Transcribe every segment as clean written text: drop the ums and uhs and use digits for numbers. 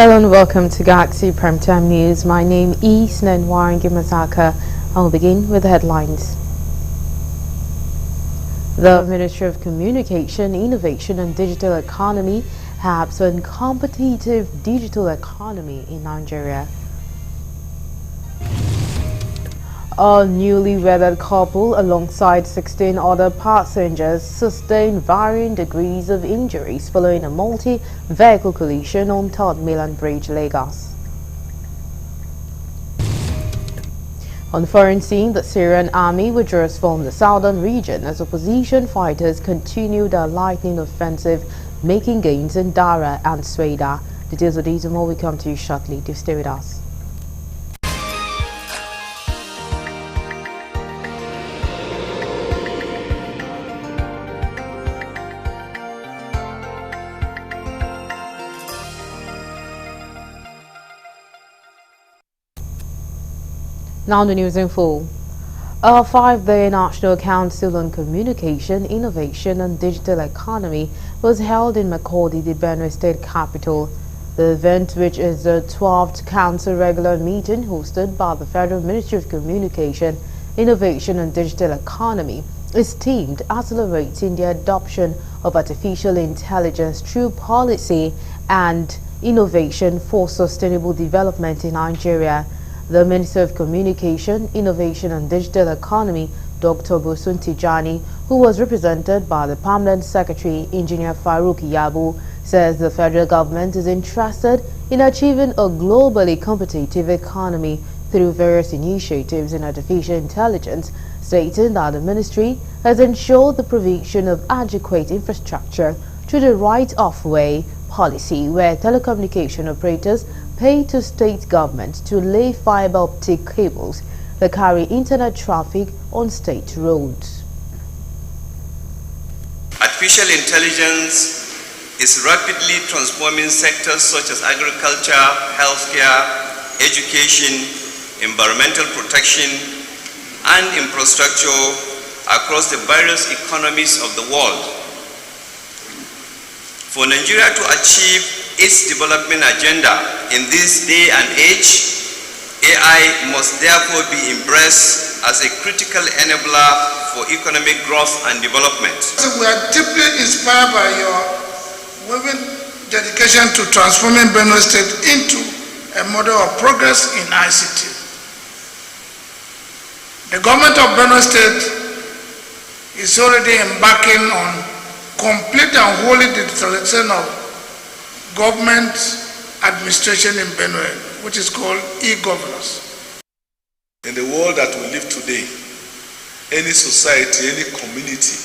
Hello and welcome to Galaxy Primetime News. My name is Nenwarin Gimasaka. I'll begin with the headlines. The Ministry of Communication, Innovation and Digital Economy has a competitive digital economy in Nigeria. A newly wedded couple alongside 16 other passengers sustained varying degrees of injuries following a multi-vehicle collision on Third Mainland Bridge, Lagos. On the foreign scene, the Syrian army withdraws from the southern region as opposition fighters continue their lightning offensive, making gains in Dara and Sweda. Details of these and more will come to you shortly. Do stay with us. Now the news in full. A 5-day National Council on Communication, Innovation and Digital Economy was held in Makurdi, the Benue State capital. The event, which is the 12th Council regular meeting hosted by the Federal Ministry of Communication, Innovation and Digital Economy, is themed Accelerating the Adoption of Artificial Intelligence Through Policy and Innovation for Sustainable Development in Nigeria. The Minister of Communication, Innovation and Digital Economy, Dr. Bosun Tijani, who was represented by the Permanent Secretary, Engineer Farouk Yabu, says the federal government is interested in achieving a globally competitive economy through various initiatives in artificial intelligence, stating that the ministry has ensured the provision of adequate infrastructure through the right-of-way policy, where telecommunication operators pay to state governments to lay fiber optic cables that carry internet traffic on state roads. Artificial intelligence is rapidly transforming sectors such as agriculture, healthcare, education, environmental protection, and infrastructure across the various economies of the world. For Nigeria to achieve its development agenda in this day and age, AI must therefore be embraced as a critical enabler for economic growth and development. So we are deeply inspired by your unwavering dedication to transforming Benue State into a model of progress in ICT. The government of Benue State is already embarking on complete and wholly digitalization of government administration in Benue, which is called e-governance. In the world that we live today, any society, any community,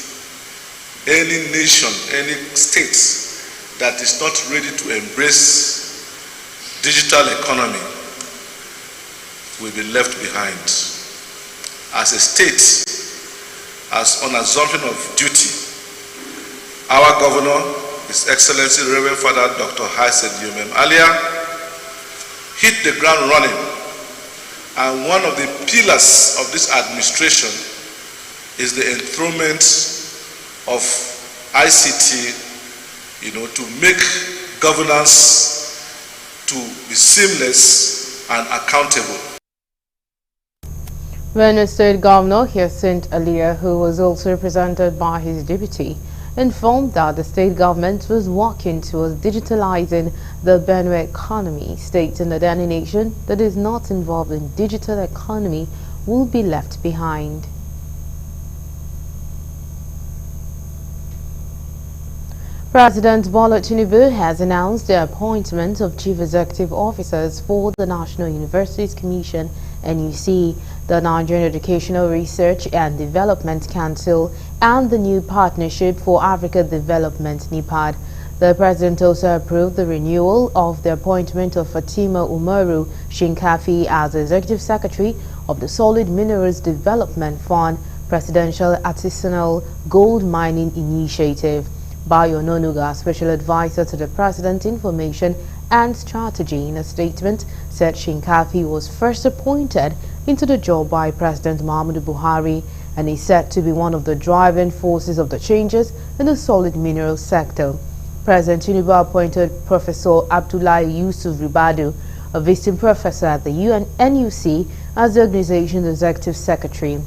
any nation, any state that is not ready to embrace digital economy will be left behind. As a state, as on assumption of duty, our governor, His Excellency Reverend Father Dr. Hassed Yomem Alia, hit the ground running, and one of the pillars of this administration is the enthronement of ICT, to make governance to be seamless and accountable. Benue State Governor Hyacinth Alia, who was also represented by his deputy, informed that the state government was working towards digitalizing the Benue economy, stating that any nation that is not involved in digital economy will be left behind. President Bola Tinubu has announced the appointment of chief executive officers for the National Universities Commission, NUC, the Nigerian Educational Research and Development Council, and the new Partnership for Africa Development, NIPAD. The president also approved the renewal of the appointment of Fatima Umaru Shinkafi as Executive Secretary of the Solid Minerals Development Fund Presidential Artisanal Gold Mining Initiative. Bayo Nonuga, Special Advisor to the President, Information and Strategy, in a statement said Shinkafi was first appointed into the job by President Muhammadu Buhari and is said to be one of the driving forces of the changes in the solid mineral sector. President Tinubu appointed Professor Abdullahi Yusuf Ribadu, a visiting professor at the NUC, as the organization's executive secretary.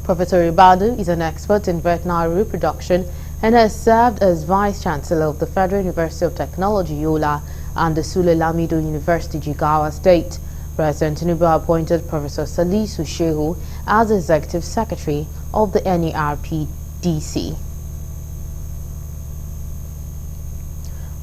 Professor Ribadu is an expert in veterinary reproduction and has served as Vice Chancellor of the Federal University of Technology, Yola, and the Sule Lamido University, Jigawa State. President Tinubu appointed Professor Salisu Shehu as Executive Secretary of the NERPDC.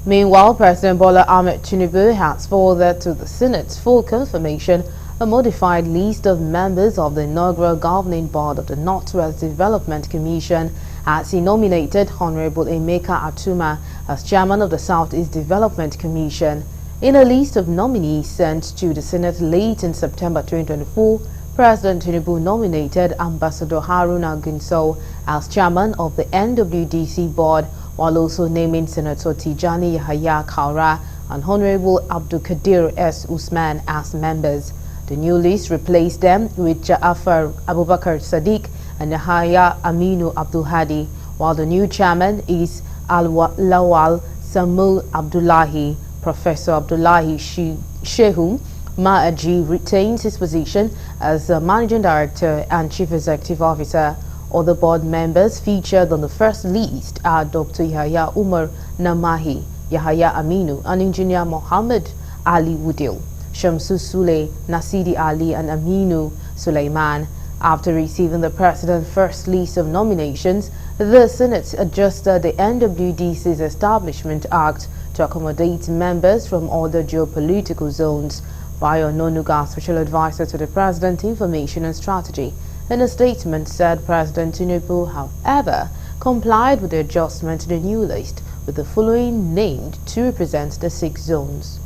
Meanwhile, President Bola Ahmed Tinubu has forwarded to the Senate for confirmation a modified list of members of the inaugural governing board of the Northwest Development Commission, as he nominated Honorable Emeka Atuma as chairman of the Southeast Development Commission. In a list of nominees sent to the Senate late in September 2024, President Tinubu nominated Ambassador Haruna Ginso as chairman of the NWDC board, while also naming Senator Tijani Yahaya Kaura and Honorable Abdul Kadir S. Usman as members. The new list replaced them with Ja'afar Abubakar Sadiq and Yahaya Aminu Abdul Hadi, while the new chairman is Lawal Samul Abdullahi. Professor Abdullahi Shehu Ma'aji retains his position as the Managing Director and Chief Executive Officer. Other board members featured on the first list are Dr. Yahya Umar Namahi, Yahya Aminu, and Engineer Mohammed Ali Wudil, Shamsu Sule, Nasidi Ali, and Aminu Sulaiman. After receiving the President's first list of nominations, the Senate adjusted the NWDC's Establishment Act to accommodate members from other geopolitical zones. Bayo Nonuga, Special Advisor to the President, Information and Strategy, in a statement said President Tinubu, however, complied with the adjustment to the new list, with the following named to represent the 6 zones.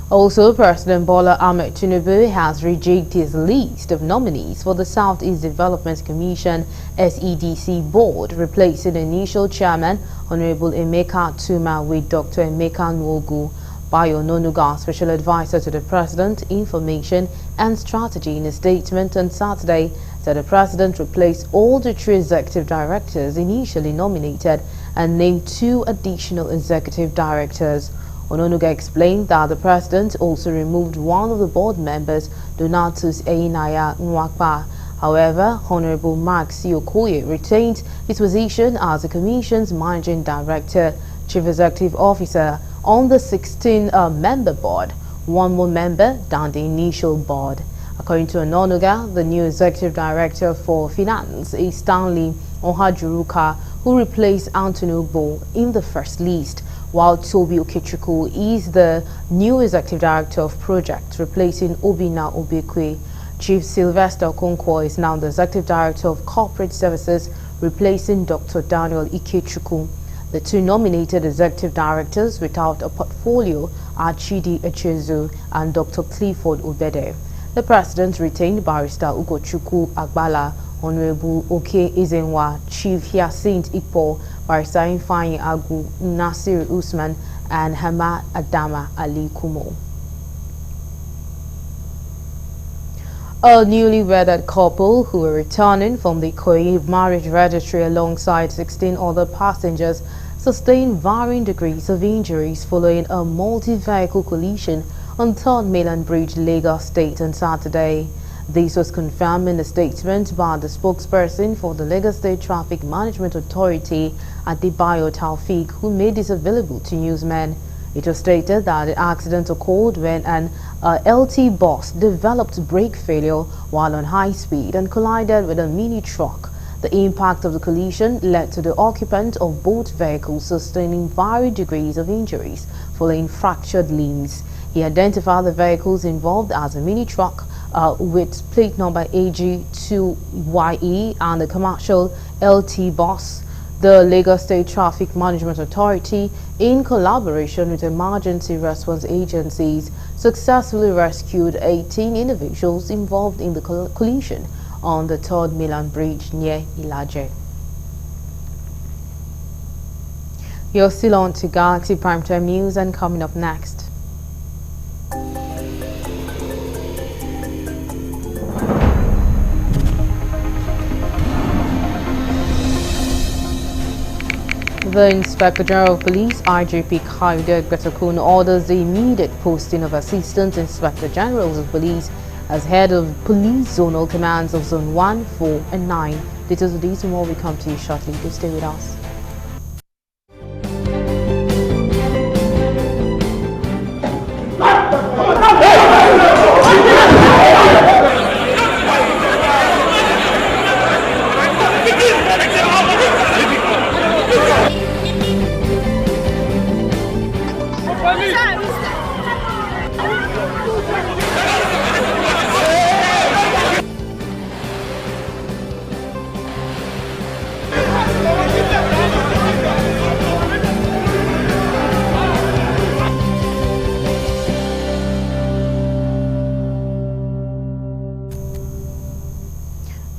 Also, President Bola Ahmed Tinubu has rejigged his list of nominees for the Southeast Development Commission SEDC board, replacing the initial chairman, Honorable Emeka Atuma, with Dr. Emeka Nwogu. Bayo Nonuga, Special Advisor to the President, Information and Strategy, in a statement on Saturday, said the President replaced all the 3 executive directors initially nominated and named 2 additional executive directors. Ononuga explained that the President also removed one of the board members, Donatus Einaya Nwakpa. However, Honorable Mark Siokoye retained his position as the Commission's Managing Director, Chief Executive Officer on the 16-member board, 1 more member than the initial board. According to Ononuga, the new Executive Director for Finance is Stanley Ohajuruka, who replaced Anthony Ubo in the first list, while Toby Okechukwu is the new Executive Director of Projects, replacing Obina Obekwe. Chief Sylvester Okonkwo is now the Executive Director of Corporate Services, replacing Dr. Daniel Ikechukwu. The 2 nominated Executive Directors without a portfolio are Chidi Echezu and Dr. Clifford Obede. The President retained Barrister Ugochukwu Agbala, Honorable Oke Ezenwa, Chief Hyacinth Ipo, Barrister Ifeanyi Agu, Nasir Usman, and Hama Adama Ali Kumo. A newly wedded couple who were returning from the Ikoyi marriage registry alongside 16 other passengers sustained varying degrees of injuries following a multi-vehicle collision on 3rd Mainland Bridge, Lagos State on Saturday. This was confirmed in a statement by the spokesperson for the Lagos State Traffic Management Authority, Adebayo Taufik, who made this available to newsmen. It was stated that the accident occurred when an LT bus developed brake failure while on high speed and collided with a mini truck. The impact of the collision led to the occupant of both vehicles sustaining varied degrees of injuries following fractured limbs. He identified the vehicles involved as a mini truck with plate number AG2YE and a commercial LT bus. The Lagos State Traffic Management Authority, in collaboration with emergency response agencies, successfully rescued 18 individuals involved in the collision on the 3rd Mainland Bridge near Ilaje. You're still on to Galaxy Primetime News, and coming up next. The Inspector General of Police, IGP Kayode Gbetakun, orders the immediate posting of Assistant Inspector Generals of Police as head of police zonal commands of Zone 1, 4, and 9. Details of these and more will come to you shortly. Do stay with us.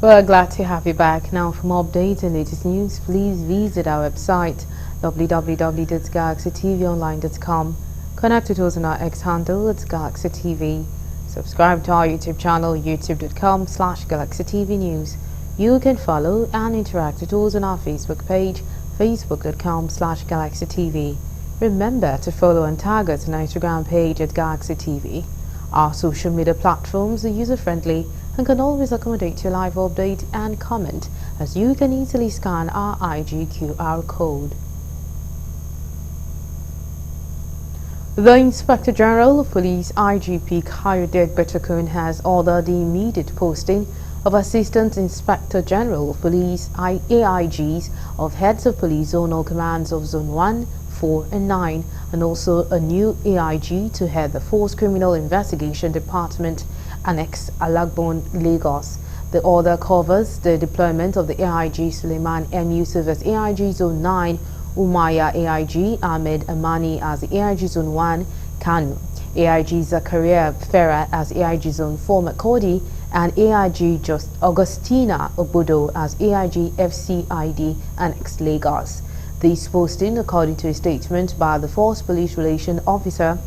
We're glad to have you back. Now, for more updates and latest news, please visit our website www.galaxytvonline.com. Connect with us on our X handle, it's Galaxy TV. Subscribe to our YouTube channel, youtube.com/GalaxyTVNews. You can follow and interact with us on our Facebook page, facebook.com/GalaxyTV. Remember to follow and tag us on our Instagram page at Galaxy TV. Our social media platforms are user-friendly and can always accommodate your live update and comment, as you can easily scan our IG QR code. The Inspector General of Police, IGP Kayode Gbetakun, has ordered the immediate posting of Assistant Inspector General of Police, AIGs, of heads of police zonal commands of Zone 1, 4, and 9, and also a new AIG to head the Force Criminal Investigation Department, Annex Alagbon, Lagos. The order covers the deployment of the AIG Suleiman M. Yusuf as AIG Zone 9, Umaya AIG Ahmed Amani as the AIG Zone 1, Kanu, AIG Zakaria Farah as AIG Zone 4, Makodi, and AIG Augustina Obodo as AIG FCID Annex Lagos. This posting, according to a statement by the Force Police Relation Officer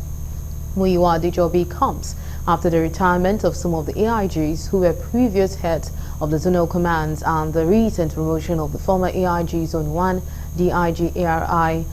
Muyiwa Dejobi, comes after the retirement of some of the AIGs who were previous heads of the zonal commands and the recent promotion of the former AIG Zone 1 DIG ARI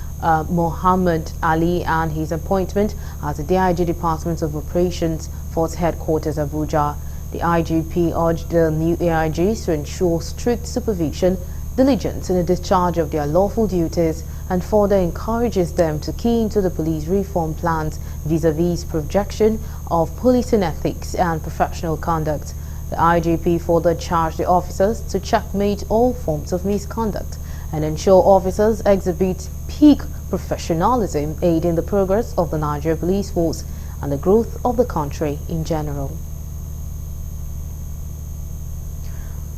Mohammed Ali and his appointment as the DIG Department of Operations Force Headquarters Abuja. The IGP urged the new AIGs to ensure strict supervision, diligence in the discharge of their lawful duties, and further encourages them to key into the police reform plans vis-a-vis projection of policing ethics and professional conduct. The IGP further charged the officers to checkmate all forms of misconduct and ensure officers exhibit peak professionalism, aiding the progress of the Nigeria Police Force and the growth of the country in general.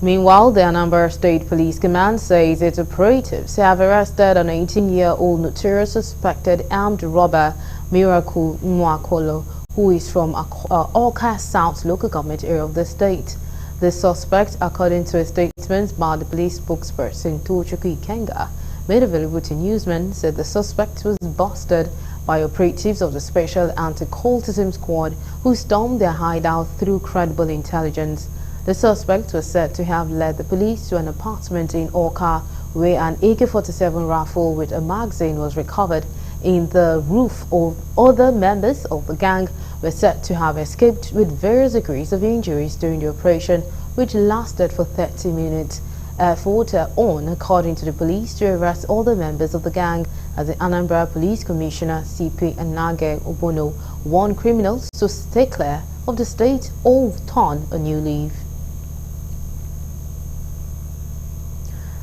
Meanwhile, the Anambra State Police Command says its operatives have arrested an 18-year-old notorious suspected armed robber, Miracle Nwakolo, who is from Awka South local government area of the state. The suspect, according to a statement by the police spokesperson Tochukwu Ikenga, made available to newsmen, said the suspect was busted by operatives of the Special Anti-Cultism Squad who stormed their hideout through credible intelligence. The suspect was said to have led the police to an apartment in Awka where an AK-47 rifle with a magazine was recovered in the roof. Of other members of the gang were said to have escaped with various degrees of injuries during the operation, which lasted for 30 minutes. Effort on, according to the police, to arrest all the members of the gang, as the Anambra Police Commissioner CP Anage Obono warned criminals to stay clear of the state or turn a new leaf.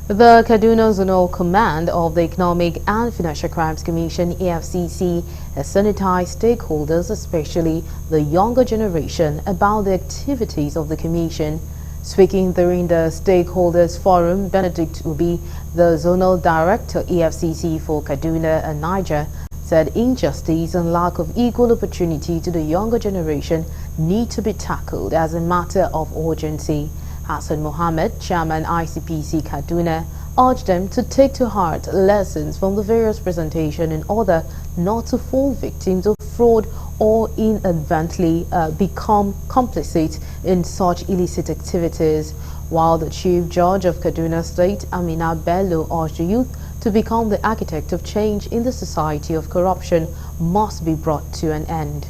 The Kaduna Zonal Command of the Economic and Financial Crimes Commission (EFCC) has sensitized stakeholders, especially the younger generation, about the activities of the Commission. Speaking during the Stakeholders Forum, Benedict Ubi, the Zonal Director EFCC for Kaduna and Niger, said injustice and lack of equal opportunity to the younger generation need to be tackled as a matter of urgency. Hassan Mohammed, Chairman ICPC Kaduna, urged them to take to heart lessons from the various presentations in order not to fall victims of fraud or inadvertently become complicit in such illicit activities. While the Chief Judge of Kaduna State, Amina Bello, urged the youth to become the architect of change in the society of corruption must be brought to an end.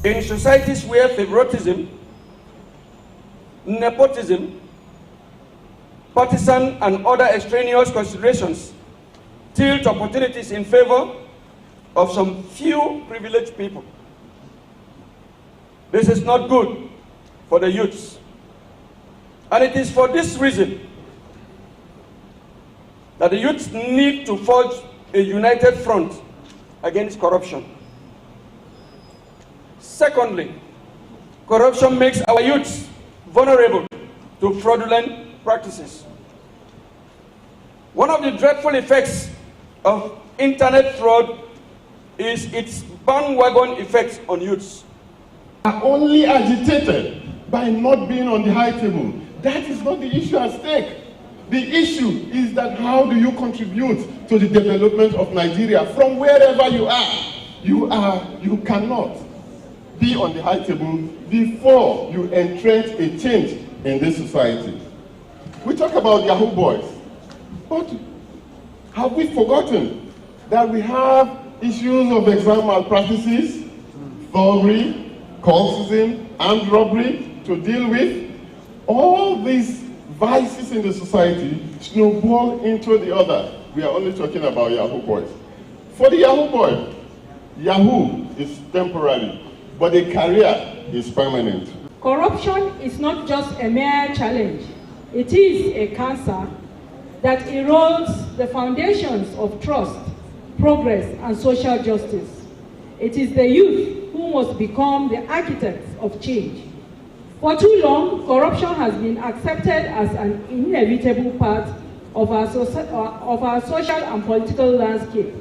In societies where favoritism, nepotism, partisan and other extraneous considerations tilt opportunities in favor of some few privileged people, this is not good for the youths. And it is for this reason that the youths need to forge a united front against corruption. Secondly, corruption makes our youths vulnerable to fraudulent practices. One of the dreadful effects of internet fraud is its bandwagon effect on youths. Are only agitated by not being on the high table. That is not the issue at stake. The issue is that how do you contribute to the development of Nigeria from wherever you are? You cannot be on the high table before you entrench a change in this society. We talk about Yahoo boys, but have we forgotten that we have issues of exam malpractices, thuggery, cultism, armed robbery to deal with? All these vices in the society snowball into the other. We are only talking about Yahoo boys. For the Yahoo boy, Yahoo is temporary, but a career is permanent. Corruption is not just a mere challenge. It is a cancer that erodes the foundations of trust, progress, and social justice. It is the youth who must become the architects of change. For too long, corruption has been accepted as an inevitable part of our social and political landscape.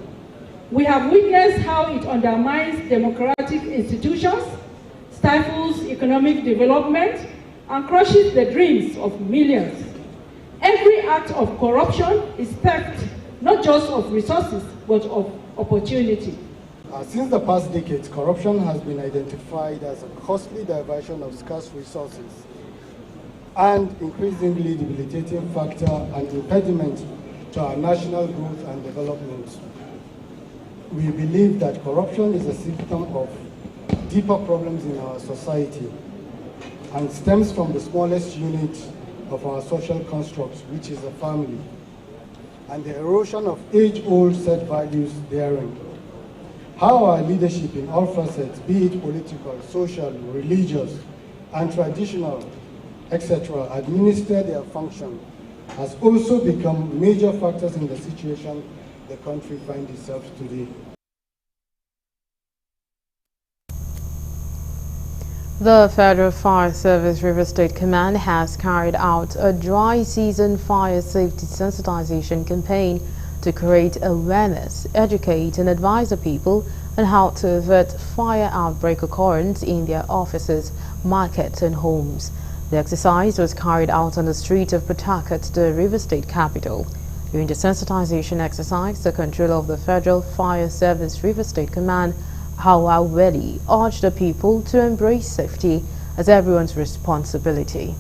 We have witnessed how it undermines democratic institutions, stifles economic development, and crushes the dreams of millions. Every act of corruption is theft, not just of resources, but of opportunity. Since the past decades, corruption has been identified as a costly diversion of scarce resources and increasingly debilitating factor and impediment to our national growth and development. We believe that corruption is a symptom of deeper problems in our society and stems from the smallest unit of our social construct, which is a family, and the erosion of age-old set values therein. How our leadership in all facets, be it political, social, religious, and traditional, etc., administer their function has also become major factors in the situation the country finds itself today. The Federal Fire Service River State Command has carried out a dry season fire safety sensitization campaign to create awareness, educate and advise the people on how to avert fire outbreak occurrence in their offices, markets and homes. The exercise was carried out on the street of Patakat, the River State capital. During the sensitization exercise, the controller of the Federal Fire Service River State Command, Hawa Welly, urged the people to embrace safety as everyone's responsibility.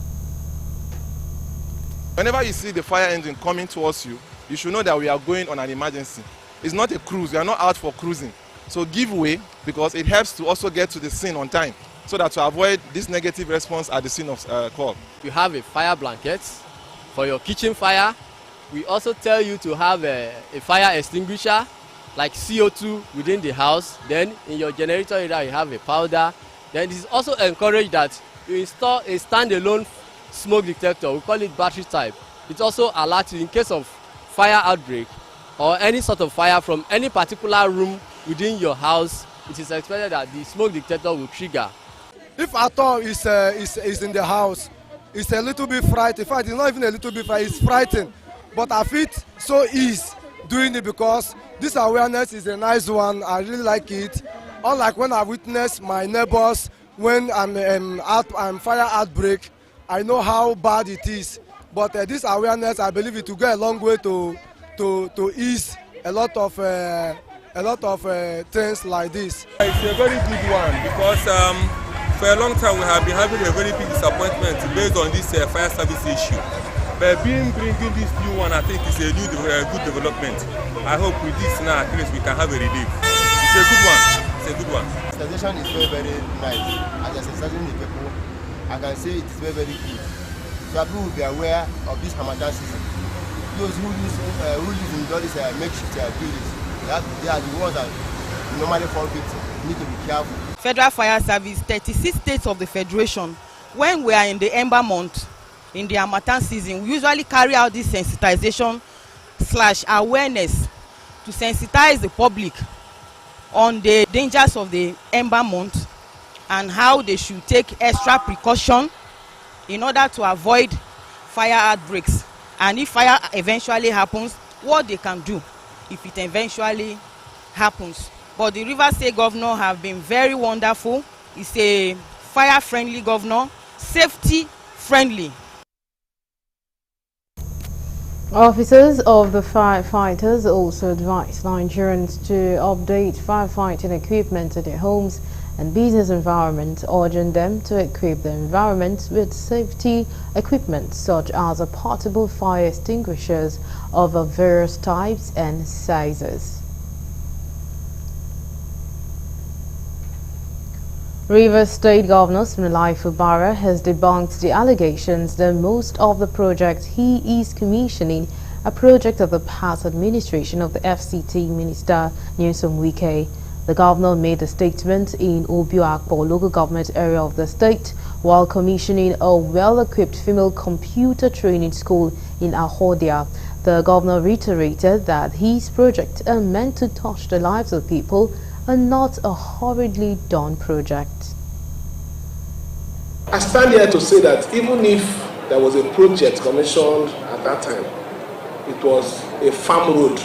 Whenever you see the fire engine coming towards you, you should know that we are going on an emergency. It's not a cruise. We are not out for cruising. So give way, because it helps to also get to the scene on time, so that to avoid this negative response at the scene of call. You have a fire blanket for your kitchen fire. We also tell you to have a fire extinguisher like CO2 within the house. Then in your generator area you have a powder. Then it is also encouraged that you install a standalone smoke detector. We call it battery type. It also alerts you in case of fire outbreak or any sort of fire from any particular room within your house. It is expected that the smoke detector will trigger. If at all is in the house, it's a little bit frightening. In fact, it's not even a little bit frightening, it's frightening. But I feel so easy doing it because this awareness is a nice one. I really like it. Unlike when I witness my neighbors when I'm fire outbreak, I know how bad it is. But this awareness, I believe it will go a long way to ease a lot of things like this. It's a very good one because for a long time we have been having a very big disappointment based on this fire service issue. But bringing this new one, I think is a new good development. I hope with this now at least we can have a relief. It's a good one. It's a good one. Sensitization is very, very nice. As I sensitizing the people, I can say it is very, very good. So people will be aware of this Harmattan season. Those who live in all these makeshift buildings, they are the ones that normally fall victim. Need to be careful. Federal Fire Service, 36 states of the Federation, when we are in the Ember month, in the Harmattan season, we usually carry out this sensitization / awareness to sensitize the public on the dangers of the Ember month and how they should take extra precaution in order to avoid fire outbreaks. And if fire eventually happens, what they can do if it eventually happens. But the Rivers State governor have been very wonderful. He's a fire-friendly governor, safety-friendly. Officers of the firefighters also advised Nigerians to update firefighting equipment at their homes and business environment, urging them to equip the environment with safety equipment such as portable fire extinguishers of various types and sizes. Rivers State Governor Siminalayi Fubara has debunked the allegations that most of the projects he is commissioning are projects of the past administration of the FCT Minister Nyesom Wike. The governor made the statement in Obiakpo local government area of the state while commissioning a well-equipped female computer training school in Ahodia. The governor reiterated that his projects are meant to touch the lives of people and not a hurriedly done project. I stand here to say that even if there was a project commissioned at that time, it was a farm road.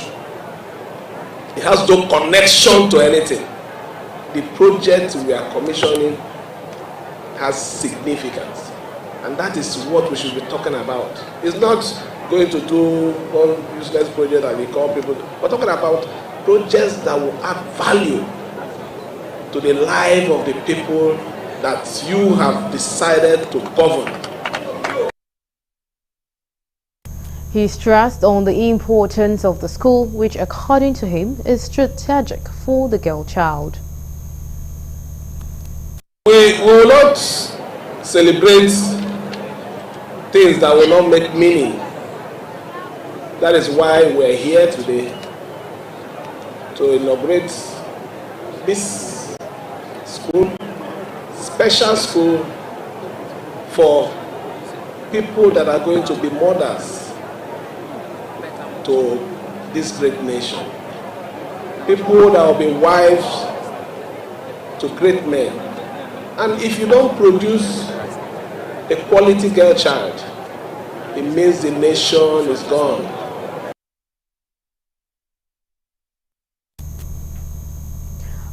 It has no connection to anything. The project we are commissioning has significance. And that is what we should be talking about. It's not going to do one useless project that we call people. We're talking about projects that will add value to the life of the people that you have decided to govern. He stressed on the importance of the school, which according to him is strategic for the girl child. We will not celebrate things that will not make meaning. That is why we're here today to inaugurate this school, special school for people that are going to be mothers to this great nation. People that will be wives to great men. And if you don't produce a quality girl child, it means the nation is gone.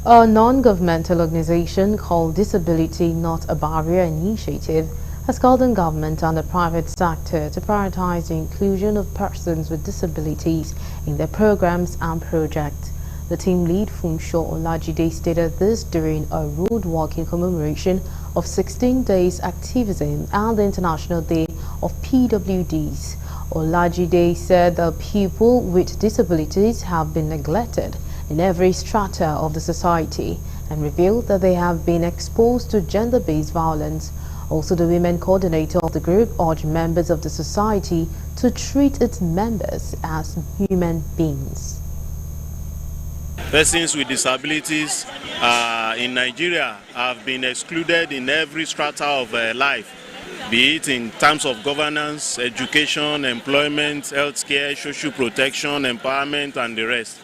A non-governmental organization called Disability Not a Barrier Initiative has called on government and the private sector to prioritize the inclusion of persons with disabilities in their programs and projects. The team lead Funsho Olajide stated this during a road walking commemoration of 16 days activism and the International Day of PWDs. Olajide said that people with disabilities have been neglected in every strata of the society and revealed that they have been exposed to gender-based violence. Also, the women coordinator of the group urged members of the society to treat its members as human beings. Persons with disabilities in Nigeria have been excluded in every strata of life, be it in terms of governance, education, employment, healthcare, social protection, empowerment, and the rest.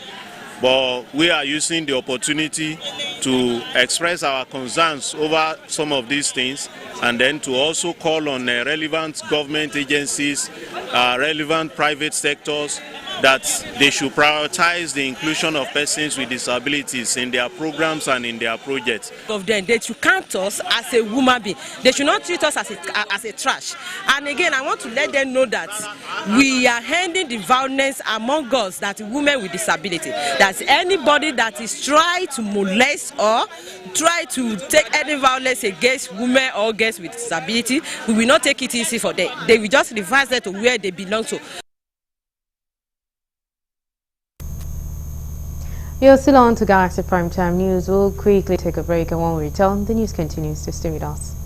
But we are using the opportunity to express our concerns over some of these things and then to also call on relevant government agencies, relevant private sectors that they should prioritize the inclusion of persons with disabilities in their programs and in their projects. Of them, they should count us as a woman being. They should not treat us as a trash. And again, I want to let them know that we are ending the violence among us, that women with disability. That anybody that is trying to molest or try to take any violence against women or girls with disability, we will not take it easy for them. They will just reverse them to where they belong to. You're still on to Galaxy Primetime News. We'll quickly take a break, and when we return, the news continues. To stay with us.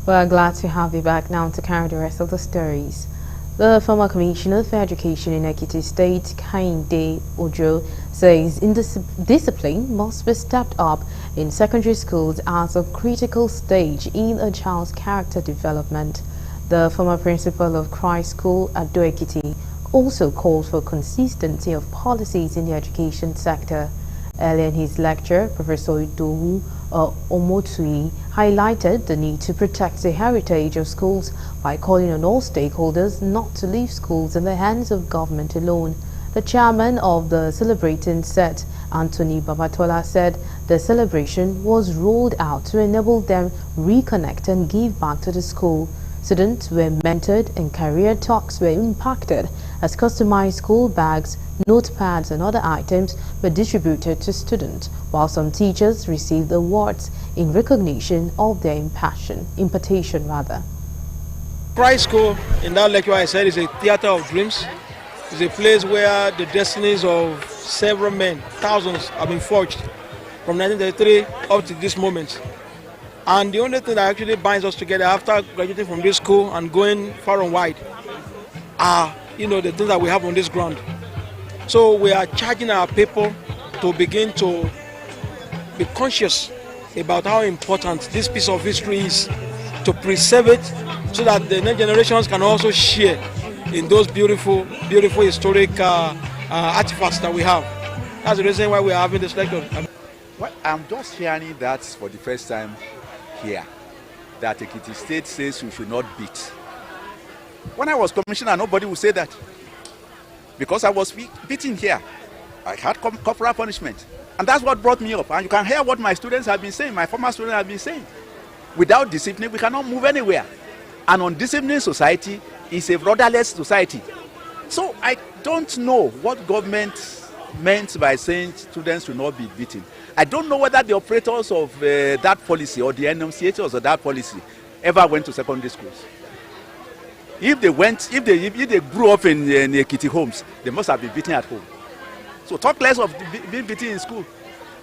We're glad to have you back now to carry the rest of the stories. The former Commissioner for Education in Ekiti State, Kainde Ojo, says discipline must be stepped up in secondary schools as a critical stage in a child's character development. The former principal of Christ School at Ado Ekiti also called for consistency of policies in the education sector. Earlier in his lecture, Professor Idowu Omotui highlighted the need to protect the heritage of schools by calling on all stakeholders not to leave schools in the hands of government alone. The chairman of the celebrating set, Anthony Babatola, said the celebration was rolled out to enable them reconnect and give back to the school. Students were mentored and career talks were impacted as customized school bags, notepads and other items were distributed to students, while some teachers received awards in recognition of their impartation. Christ School, in that lecture I said, is a theater of dreams. It's a place where the destinies of several men, thousands, have been forged from 1933 up to this moment. And the only thing that actually binds us together after graduating from this school and going far and wide are, the things that we have on this ground. So we are charging our people to begin to be conscious about how important this piece of history is, to preserve it so that the next generations can also share in those beautiful, beautiful historic artifacts that we have. That's the reason why we are having this lecture. Well, I'm just hearing that for the first time here, that Ekiti State says we should not beat. When I was commissioner, nobody would say that. Because I was beaten here. I had corporal punishment. And that's what brought me up. And you can hear what my students have been saying, my former students have been saying. Without discipline, we cannot move anywhere. An undisciplined society is a rudderless society. So I don't know what government meant by saying students should not be beaten. I don't know whether the operators of that policy or the enunciators of that policy ever went to secondary schools. If they grew up in Ekiti homes, they must have been beaten at home. So talk less of being beaten in school.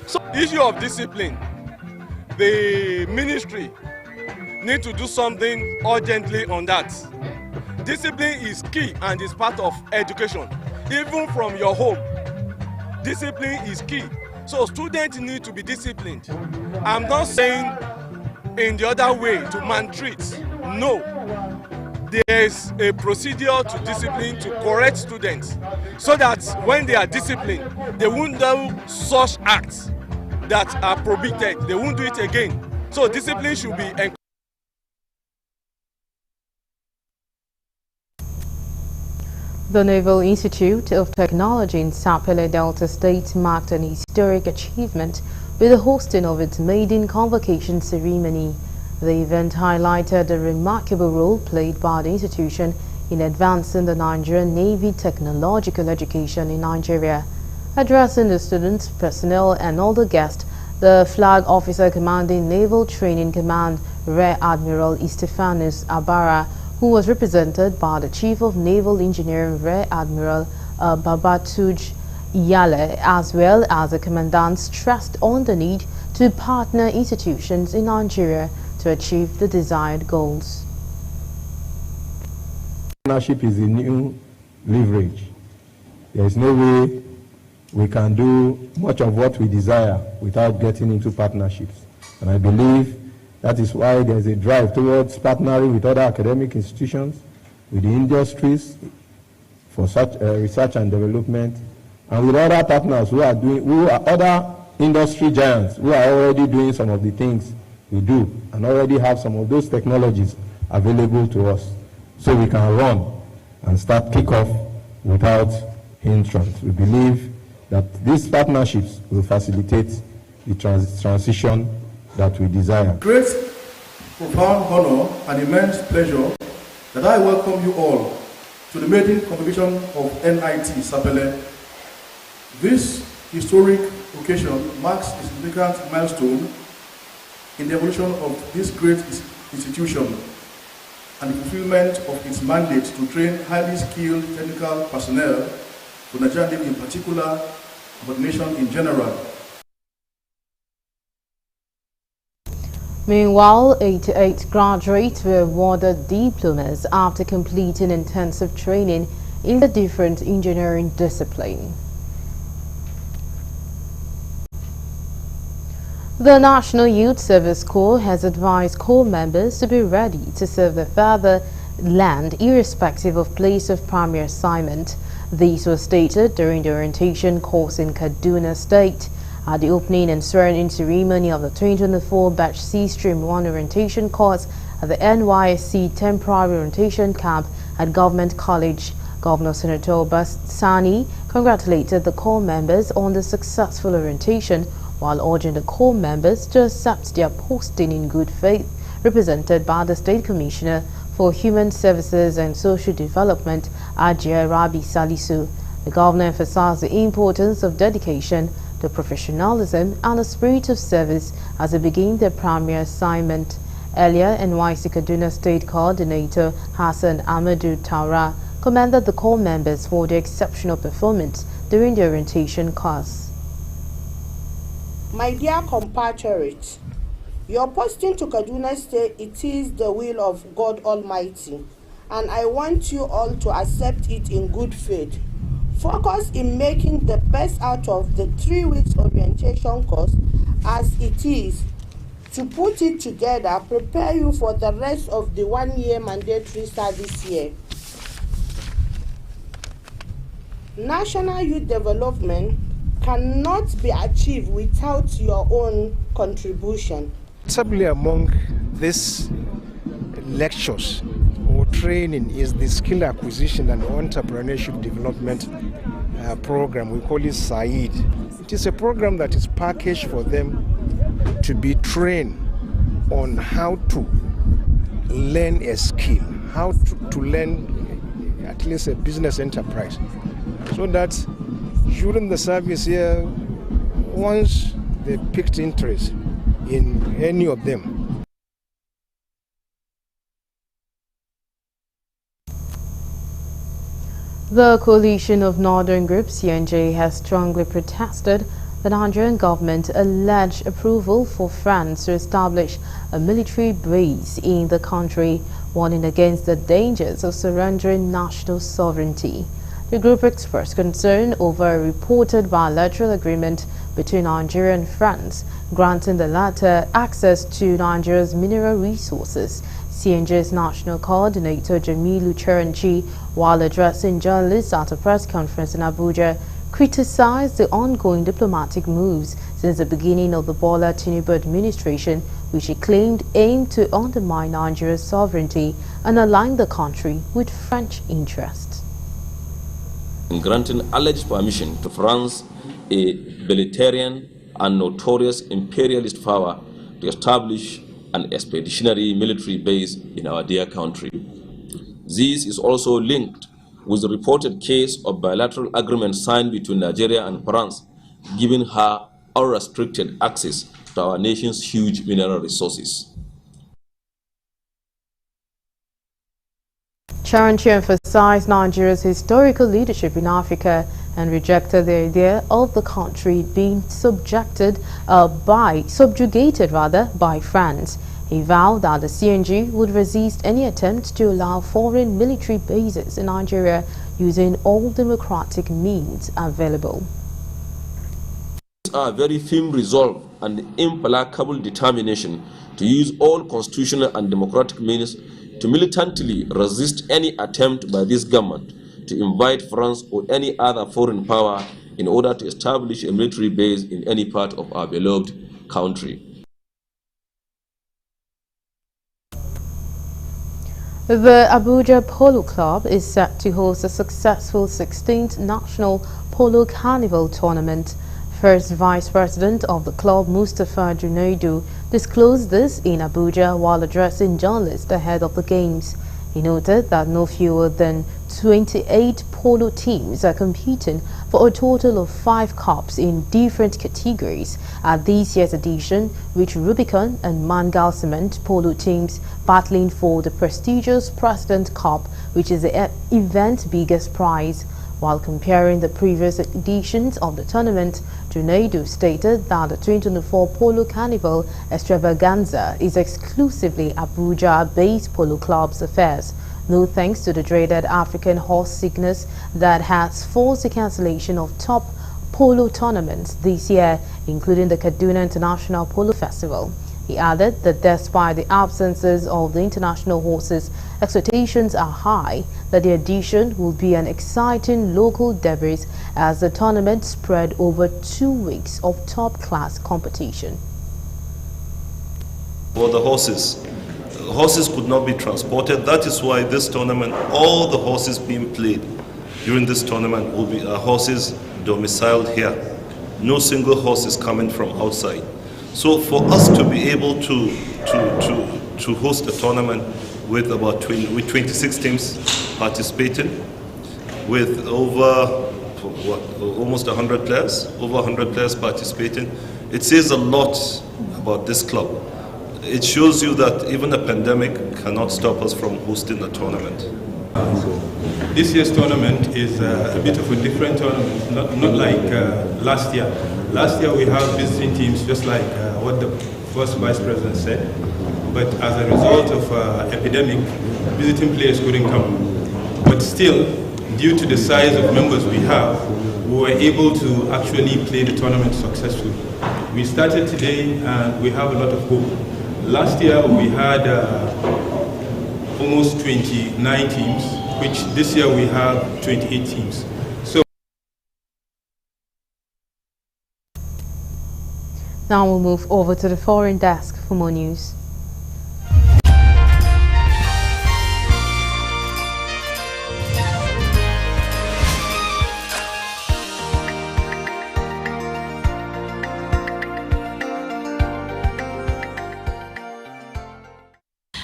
So issue of discipline, the ministry need to do something urgently on that. Discipline is key and is part of education. Even from your home, discipline is key. So students need to be disciplined. I'm not saying in the other way to maltreat. No. There's a procedure to discipline to correct students so that when they are disciplined, they won't do such acts that are prohibited. They won't do it again. So discipline should be encouraged. The Naval Institute of Technology in Sapele Delta State marked an historic achievement with the hosting of its maiden convocation ceremony. The event highlighted the remarkable role played by the institution in advancing the Nigerian Navy technological education in Nigeria. Addressing the students, personnel and all the guests, the Flag Officer Commanding Naval Training Command, Rear Admiral Estefanus Abara, who was represented by the Chief of Naval Engineering, Rear Admiral Babatuj Yale, as well as the commandant, stressed on the need to partner institutions in Nigeria to achieve the desired goals. Partnership is a new leverage. There is no way we can do much of what we desire without getting into partnerships. And I believe that is why there's a drive towards partnering with other academic institutions, with the industries for such research and development, and with other partners who are other industry giants who are already doing some of the things we do and already have some of those technologies available to us, so we can run and start kick-off without hindrance. We believe that these partnerships will facilitate the transition that we desire. Great, profound honor and immense pleasure that I welcome you all to the maiden convocation of NIT Sapele. This historic occasion marks a significant milestone in the evolution of this great institution and the fulfillment of its mandate to train highly skilled technical personnel for Nigeria in particular, but the nation in general. Meanwhile, 88 graduates were awarded diplomas after completing intensive training in the different engineering disciplines. The National Youth Service Corps has advised Corps members to be ready to serve their fatherland irrespective of place of primary assignment. This was stated during the orientation course in Kaduna State at the opening and swearing-in ceremony of the 2024 Batch C Stream 1 orientation course at the NYSC Temporary Orientation Camp at Government College. Governor Senator Obas Sani congratulated the Corps members on the successful orientation while urging the Corps members to accept their posting in good faith, represented by the State Commissioner for Human Services and Social Development, Ajay Rabi Salisu. The governor emphasized the importance of dedication, the professionalism and the spirit of service as they begin their primary assignment. Earlier, NYC Kaduna State Coordinator Hassan Amadou Taura commended the Corps members for their exceptional performance during the orientation course. My dear compatriots, your posting to Kaduna State, it is the will of God Almighty, and I want you all to accept it in good faith. Focus in making the best out of the 3 weeks orientation course as it is. To put it together, prepare you for the rest of the 1-year mandatory service year. National youth development cannot be achieved without your own contribution. Possibly among these lectures or training is the skill acquisition and entrepreneurship development program. We call it SAID. It is a program that is packaged for them to be trained on how to learn a skill, how to learn at least a business enterprise, so that during the service here, once they picked interest in any of them. The coalition of northern groups, CNJ, has strongly protested the Nigerian government's alleged approval for France to establish a military base in the country, warning against the dangers of surrendering national sovereignty. The group expressed concern over a reported bilateral agreement between Nigeria and France, granting the latter access to Nigeria's mineral resources. CNJ's national coordinator Jamilu Cherenchi, while addressing journalists at a press conference in Abuja, criticized the ongoing diplomatic moves since the beginning of the Bola Tinubu administration, which he claimed aimed to undermine Nigeria's sovereignty and align the country with French interests. In granting alleged permission to France, a belligerent and notorious imperialist power, to establish an expeditionary military base in our dear country. This is also linked with the reported case of bilateral agreement signed between Nigeria and France, giving her unrestricted access to our nation's huge mineral resources. Cherenchi emphasized Nigeria's historical leadership in Africa and rejected the idea of the country being subjugated by France. He vowed that the CNG would resist any attempt to allow foreign military bases in Nigeria using all democratic means available. Our very firm resolve and implacable determination to use all constitutional and democratic means to militantly resist any attempt by this government to invite France or any other foreign power in order to establish a military base in any part of our beloved country. The Abuja Polo Club is set to host a successful 16th National Polo Carnival Tournament. First Vice President of the club, Mustapha Junaidu, disclosed this in Abuja while addressing journalists ahead of the games. He noted that no fewer than 28 polo teams are competing for a total of 5 cups in different categories at this year's edition, with Rubicon and Mangal Cement polo teams battling for the prestigious President Cup, which is the event's biggest prize. While comparing the previous editions of the tournament, Junaidu stated that the 2024 Polo Carnival extravaganza is exclusively Abuja-based polo club's affairs. No thanks to the dreaded African horse sickness that has forced the cancellation of top polo tournaments this year, including the Kaduna International Polo Festival. He added that despite the absences of the international horses, expectations are high that the edition will be an exciting local debut as the tournament spread over 2 weeks of top-class competition. For the horses could not be transported. That is why this tournament, all the horses being played during this tournament will be horses domiciled here. No single horse is coming from outside. So for us to be able to host a tournament with about 26 teams participating, with almost 100 players, over 100 players participating, it says a lot about this club. It shows you that even a pandemic cannot stop us from hosting a tournament. This year's tournament is a bit of a different tournament, not like last year. Last year we have visiting teams, just like what the first Vice President said. But as a result of epidemic, visiting players couldn't come. But still, due to the size of members we have, we were able to actually play the tournament successfully. We started today and we have a lot of hope. Last year we had almost 29 teams, which this year we have 28 teams. So now we'll move over to the foreign desk for more news.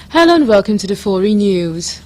Hello and welcome to the foreign news.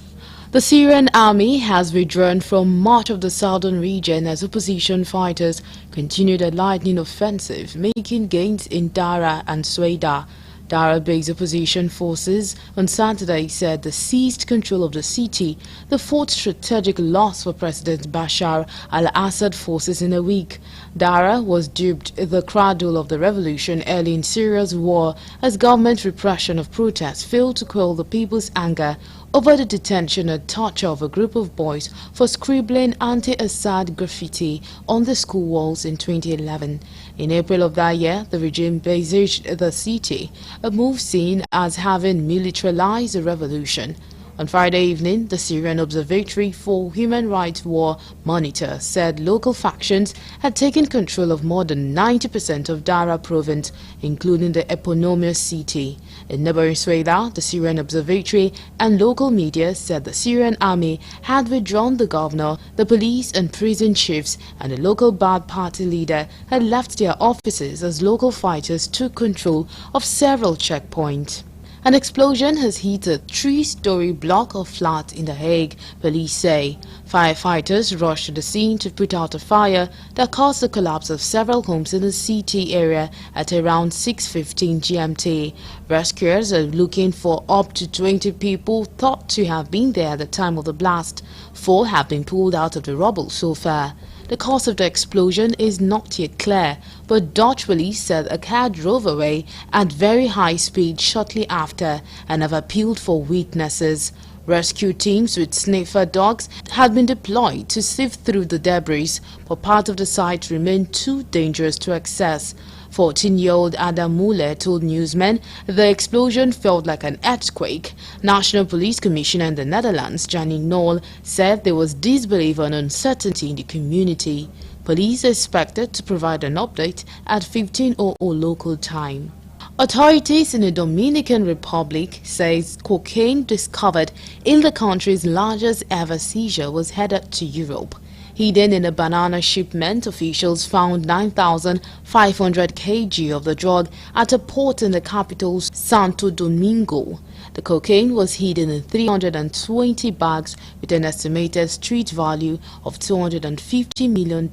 The Syrian army has withdrawn from much of the southern region as opposition fighters continue their lightning offensive, making gains in Dara and Sueda. Dara-based opposition forces on Saturday said they seized control of the city, the fourth strategic loss for President Bashar al-Assad forces in a week. Dara was dubbed the cradle of the revolution early in Syria's war as government repression of protests failed to quell the people's anger over the detention and torture of a group of boys for scribbling anti-Assad graffiti on the school walls in 2011. In April of that year, the regime besieged the city, a move seen as having militarized the revolution. On Friday evening, the Syrian Observatory for Human Rights War Monitor said local factions had taken control of more than 90% of Dara province, including the eponymous city. In neighboring Sueda, the Syrian Observatory and local media said the Syrian army had withdrawn the governor, the police and prison chiefs, and the local Ba'ath party leader had left their offices as local fighters took control of several checkpoints. An explosion has hit a 3-story block of flats in The Hague, police say. Firefighters rushed to the scene to put out a fire that caused the collapse of several homes in the CT area at around 6:15 GMT. Rescuers are looking for up to 20 people thought to have been there at the time of the blast. 4 have been pulled out of the rubble so far. The cause of the explosion is not yet clear, but Dutch police said a car drove away at very high speed shortly after and have appealed for witnesses. Rescue teams with sniffer dogs had been deployed to sift through the debris, but part of the site remained too dangerous to access. 14-year-old Adam Muller told newsmen the explosion felt like an earthquake. National Police Commissioner in the Netherlands, Janine Knoll, said there was disbelief and uncertainty in the community. Police are expected to provide an update at 15:00 local time. Authorities in the Dominican Republic says cocaine discovered in the country's largest ever seizure was headed to Europe. Hidden in a banana shipment, officials found 9,500 kg of the drug at a port in the capital, Santo Domingo. The cocaine was hidden in 320 bags with an estimated street value of $250 million.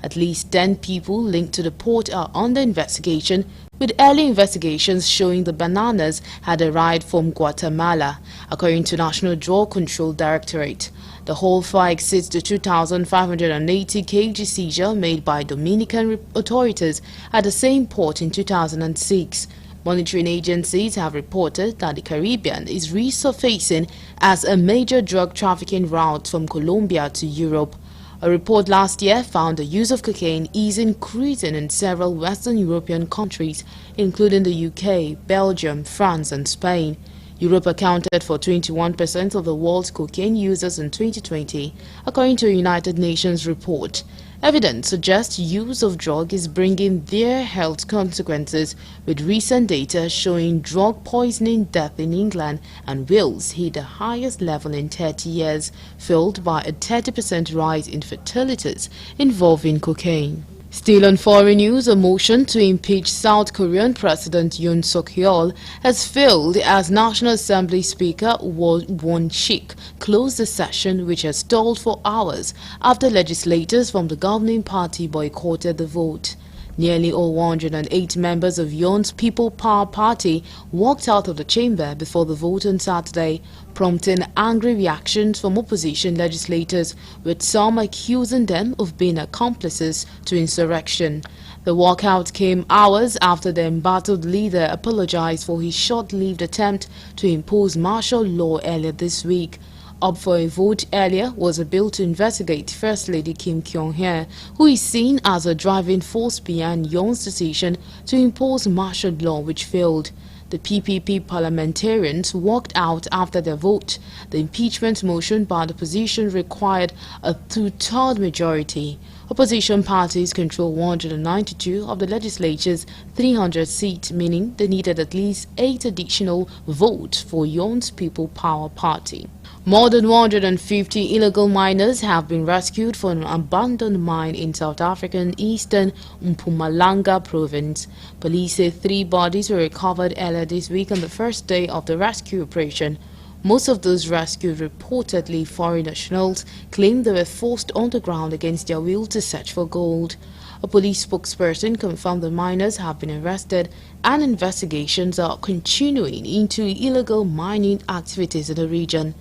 At least 10 people linked to the port are under investigation, with early investigations showing the bananas had arrived from Guatemala, according to National Drug Control Directorate. The whole fire exceeds the 2,580 kg seizure made by Dominican authorities at the same port in 2006. Monitoring agencies have reported that the Caribbean is resurfacing as a major drug trafficking route from Colombia to Europe. A report last year found the use of cocaine is increasing in several Western European countries, including the UK, Belgium, France and Spain. Europe accounted for 21% of the world's cocaine users in 2020, according to a United Nations report. Evidence suggests use of drug is bringing their health consequences, with recent data showing drug poisoning death in England and Wales hit the highest level in 30 years, fueled by a 30% rise in fatalities involving cocaine. Still on foreign news, a motion to impeach South Korean President Yoon Suk-yeol has failed as National Assembly Speaker Won Sik closed the session, which has stalled for hours after legislators from the governing party boycotted the vote. Nearly all 108 members of Yoon's People Power Party walked out of the chamber before the vote on Saturday, prompting angry reactions from opposition legislators, with some accusing them of being accomplices to insurrection. The walkout came hours after the embattled leader apologized for his short-lived attempt to impose martial law earlier this week. Up for a vote earlier was a bill to investigate First Lady Kim Kyung-hee, who is seen as a driving force behind Yoon's decision to impose martial law, which failed. The PPP parliamentarians walked out after their vote. The impeachment motion by the opposition required a 2/3 majority. Opposition parties control 192 of the legislature's 300 seats, meaning they needed at least 8 additional votes for Yoon's People Power Party. More than 150 illegal miners have been rescued from an abandoned mine in South African eastern Mpumalanga province. Police say 3 bodies were recovered earlier this week on the first day of the rescue operation. Most of those rescued, reportedly foreign nationals, claimed they were forced underground against their will to search for gold. A police spokesperson confirmed the miners have been arrested and investigations are continuing into illegal mining activities in the region.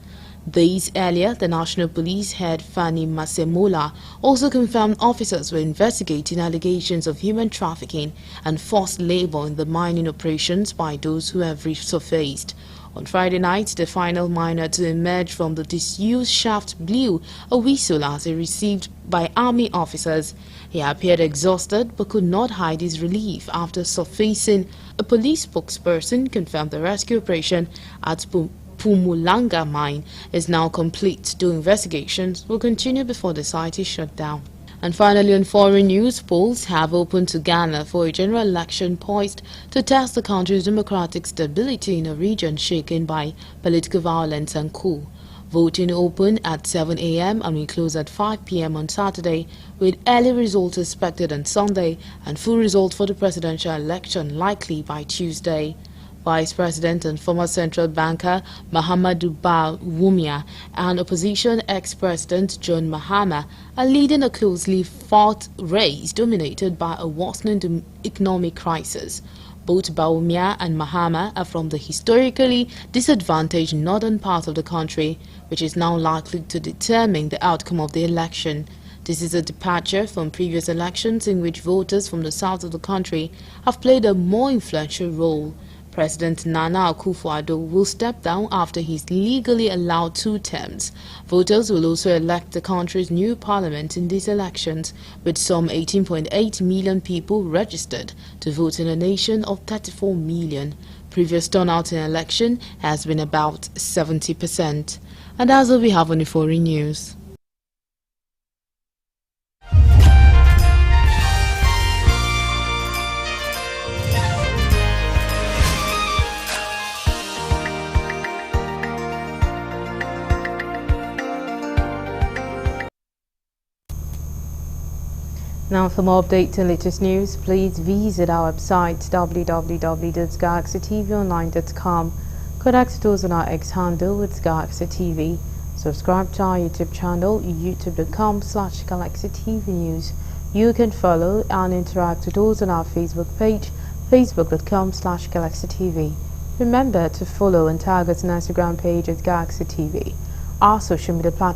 Days earlier, the National Police head Fanny Masemola also confirmed officers were investigating allegations of human trafficking and forced labor in the mining operations by those who have resurfaced. On Friday night, the final miner to emerge from the disused shaft blew a whistle as he received by army officers. He appeared exhausted but could not hide his relief after surfacing. A police spokesperson confirmed the rescue operation at Pumulanga mine is now complete, though investigations will continue before the site is shut down. And finally, on foreign news, polls have opened to Ghana for a general election poised to test the country's democratic stability in a region shaken by political violence and coup. Voting opened at 7 a.m. and will close at 5 p.m. on Saturday, with early results expected on Sunday and full results for the presidential election likely by Tuesday. Vice President and former central banker Mahamadou Bawumia and opposition ex-president John Mahama are leading a closely fought race dominated by a worsening economic crisis. Both Baumia and Mahama are from the historically disadvantaged northern part of the country, which is now likely to determine the outcome of the election. This is a departure from previous elections in which voters from the south of the country have played a more influential role. President Nana Akufo-Addo will step down after he's legally allowed 2 terms. Voters will also elect the country's new parliament in these elections, with some 18.8 million people registered to vote in a nation of 34 million. Previous turnout in election has been about 70%. And that's all we have on the foreign news. Now, for more updates and latest news, please visit our website www.galaxytvonline.com. Connect to us on our X handle with Galaxy TV. Subscribe to our YouTube channel, youtube.com/Galaxy TV News. You can follow and interact with us on our Facebook page, facebook.com/Galaxy TV. Remember to follow and tag us on Instagram page at Galaxy TV. Our social media platform